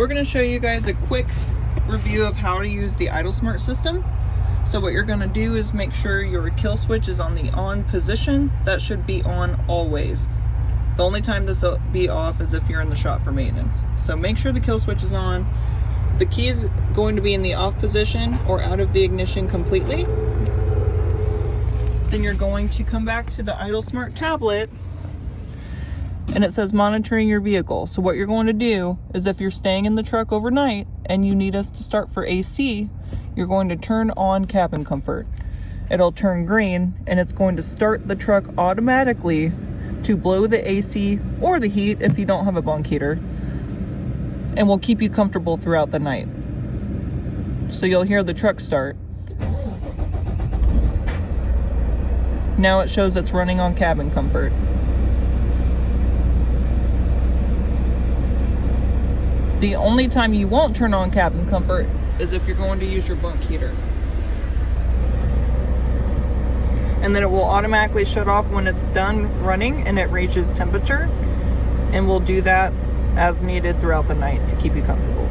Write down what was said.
We're going to show you guys a quick review of how to use the IdleSmart system. So what you're going to do is make sure your kill switch is on the on position. That should be on always. The only time this will be off is if you're in the shop for maintenance. So make sure the kill switch is on. The key is going to be in the off position or out of the ignition completely. Then you're going to come back to the IdleSmart tablet and it says monitoring your vehicle. So what you're going to do is if you're staying in the truck overnight and you need us to start for AC, you're going to turn on cabin comfort. It'll turn green and it's going to start the truck automatically to blow the AC or the heat if you don't have a bunk heater, and will keep you comfortable throughout the night. So you'll hear the truck start. Now it shows it's running on cabin comfort. The only time you won't turn on cabin comfort is if you're going to use your bunk heater. And then it will automatically shut off when it's done running and it reaches temperature. And we'll do that as needed throughout the night to keep you comfortable.